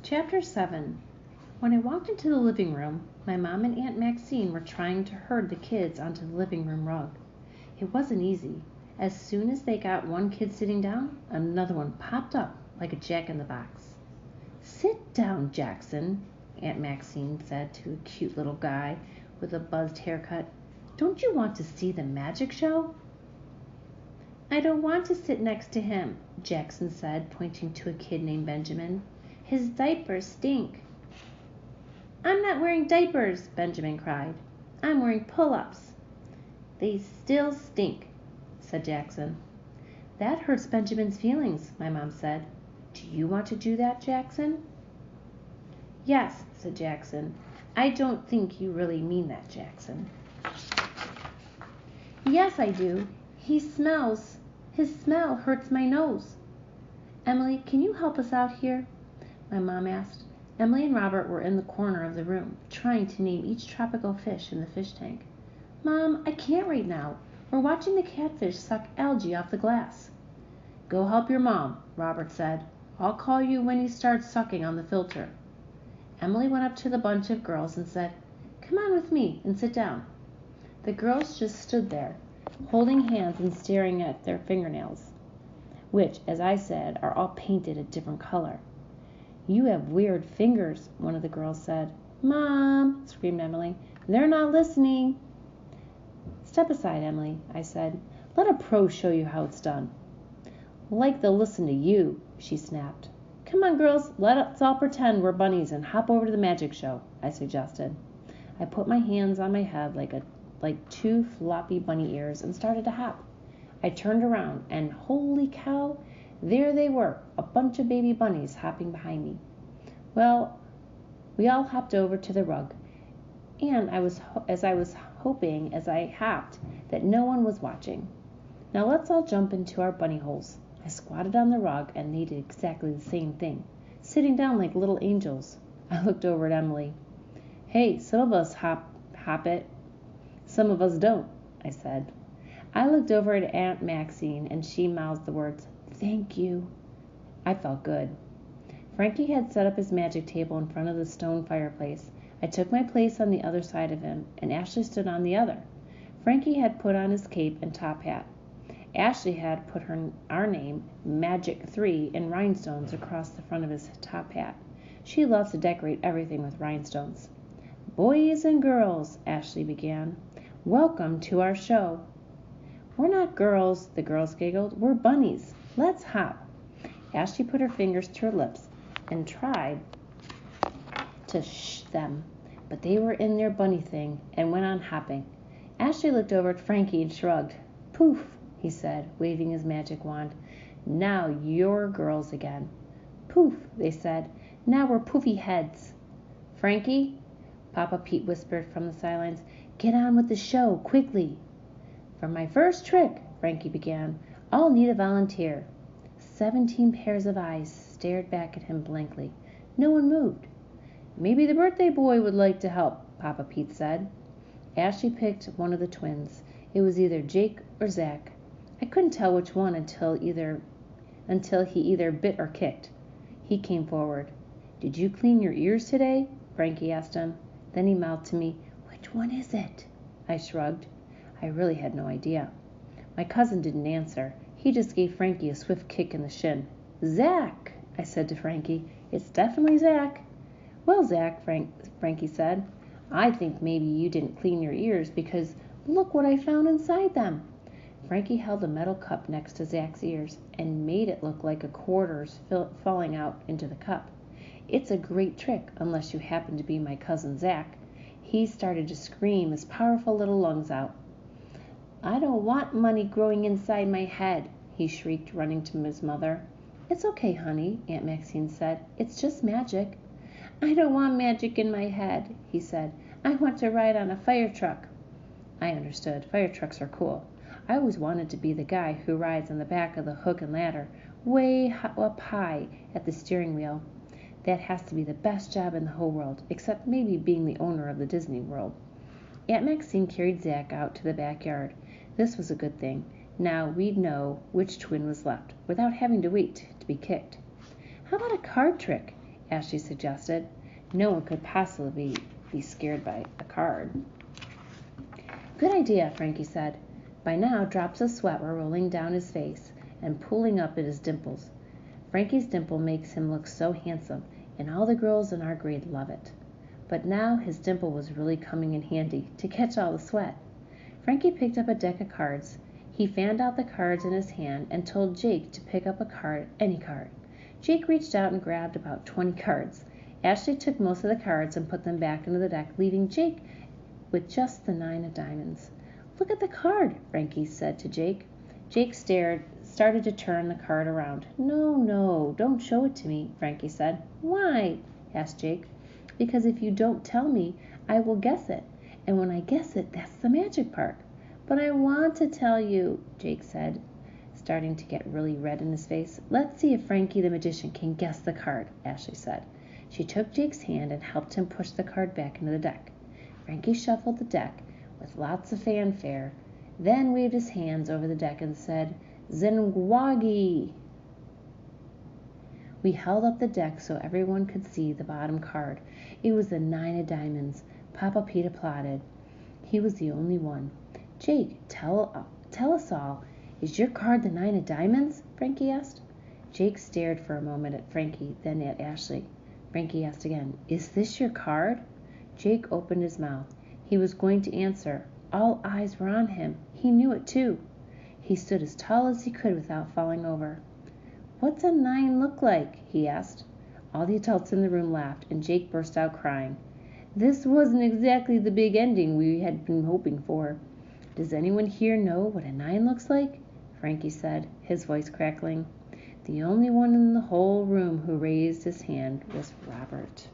Chapter 7. When I walked into the living room, my mom and Aunt Maxine were trying to herd the kids onto the living room rug. It wasn't easy. As soon as they got one kid sitting down, another one popped up like a jack-in-the-box. "Sit down, Jackson," Aunt Maxine said to a cute little guy with a buzzed haircut. "Don't you want to see the magic show?" "I don't want to sit next to him," Jackson said, pointing to a kid named Benjamin. "His diapers stink." "I'm not wearing diapers," Benjamin cried. "I'm wearing pull-ups." "They still stink," said Jackson. "That hurts Benjamin's feelings," my mom said. "Do you want to do that, Jackson?" "Yes," said Jackson. "I don't think you really mean that, Jackson." "Yes, I do. His smell hurts my nose." "Emily, can you help us out here?" my mom asked. Emily and Robert were in the corner of the room, trying to name each tropical fish in the fish tank. "Mom, I can't right now. We're watching the catfish suck algae off the glass." "Go help your mom," Robert said. "I'll call you when he starts sucking on the filter." Emily went up to the bunch of girls and said, "Come on with me and sit down." The girls just stood there, holding hands and staring at their fingernails, which, as I said, are all painted a different color. "You have weird fingers," one of the girls said. "Mom!" screamed Emily. "They're not listening." "Step aside, Emily," I said. "Let a pro show you how it's done." "Like they'll listen to you," she snapped. "Come on, girls, let's all pretend we're bunnies and hop over to the magic show," I suggested. I put my hands on my head like two floppy bunny ears and started to hop. I turned around and holy cow, there they were, a bunch of baby bunnies hopping behind me. Well, we all hopped over to the rug, and I was hoping as I hopped that no one was watching. "Now let's all jump into our bunny holes." I squatted on the rug and they did exactly the same thing, sitting down like little angels. I looked over at Emily. "Hey, some of us hop it. Some of us don't," I said. I looked over at Aunt Maxine and she mouthed the words, "Thank you." I felt good. Frankie had set up his magic table in front of the stone fireplace. I took my place on the other side of him, and Ashley stood on the other. Frankie had put on his cape and top hat. Ashley had put our name, Magic 3, in rhinestones across the front of his top hat. She loves to decorate everything with rhinestones. "Boys and girls," Ashley began, "welcome to our show." "We're not girls," the girls giggled. "We're bunnies. Let's hop." Ashley put her fingers to her lips and tried to shh them, but they were in their bunny thing and went on hopping. Ashley looked over at Frankie and shrugged. "Poof," he said, waving his magic wand. "Now you're girls again." "Poof," they said. "Now we're poofy heads." "Frankie," Papa Pete whispered from the sidelines, "get on with the show, quickly." "For my first trick," Frankie began, "I'll need a volunteer." 17 pairs of eyes stared back at him blankly. No one moved. "Maybe the birthday boy would like to help," Papa Pete said. Ashley picked one of the twins. It was either Jake or Zach. I couldn't tell which one until he either bit or kicked. He came forward. "Did you clean your ears today?" Frankie asked him. Then he mouthed to me, "Which one is it?" I shrugged. I really had no idea. My cousin didn't answer. He just gave Frankie a swift kick in the shin. "Zach," I said to Frankie. "It's definitely Zach." "Well, Zach," Frankie said, "I think maybe you didn't clean your ears because look what I found inside them." Frankie held a metal cup next to Zach's ears and made it look like a quarters falling out into the cup. It's a great trick unless you happen to be my cousin Zach. He started to scream his powerful little lungs out. "I don't want money growing inside my head," he shrieked, running to his mother. "It's okay, honey," Aunt Maxine said. "It's just magic." "I don't want magic in my head," he said. "I want to ride on a fire truck." I understood. Fire trucks are cool. I always wanted to be the guy who rides on the back of the hook and ladder, way up high at the steering wheel. That has to be the best job in the whole world, except maybe being the owner of the Disney World. Aunt Maxine carried Zach out to the backyard. This was a good thing. Now we'd know which twin was left, without having to wait to be kicked. "How about a card trick?" Ashley suggested. No one could possibly be scared by a card. Good idea, Frankie said. By now, drops of sweat were rolling down his face and pooling up at his dimples. Frankie's dimple makes him look so handsome, and all the girls in our grade love it. But now his dimple was really coming in handy to catch all the sweat. Frankie picked up a deck of cards. He fanned out the cards in his hand and told Jake to pick up a card, any card. Jake reached out and grabbed about 20 cards. Ashley took most of the cards and put them back into the deck, leaving Jake with just the 9 of diamonds. Look at the card, Frankie said to Jake. Jake started to turn the card around. No, don't show it to me, Frankie said. Why? Asked Jake. Because if you don't tell me, I will guess it. And when I guess it, that's the magic part. But I want to tell you, Jake said, starting to get really red in his face. Let's see if Frankie the magician can guess the card, Ashley said. She took Jake's hand and helped him push the card back into the deck. Frankie shuffled the deck with lots of fanfare, then waved his hands over the deck and said, Zengwagi! We held up the deck so everyone could see the bottom card. It was the 9 of diamonds. Papa Pete applauded. He was the only one. Jake, tell us all. Is your card the 9 of diamonds? Frankie asked. Jake stared for a moment at Frankie, then at Ashley. Frankie asked again, Is this your card? Jake opened his mouth. He was going to answer. All eyes were on him. He knew it too. He stood as tall as he could without falling over. What's a 9 look like? He asked. All the adults in the room laughed, and Jake burst out crying. This wasn't exactly the big ending we had been hoping for. Does anyone here know what a 9 looks like? Frankie said, his voice crackling. The only one in the whole room who raised his hand was Robert.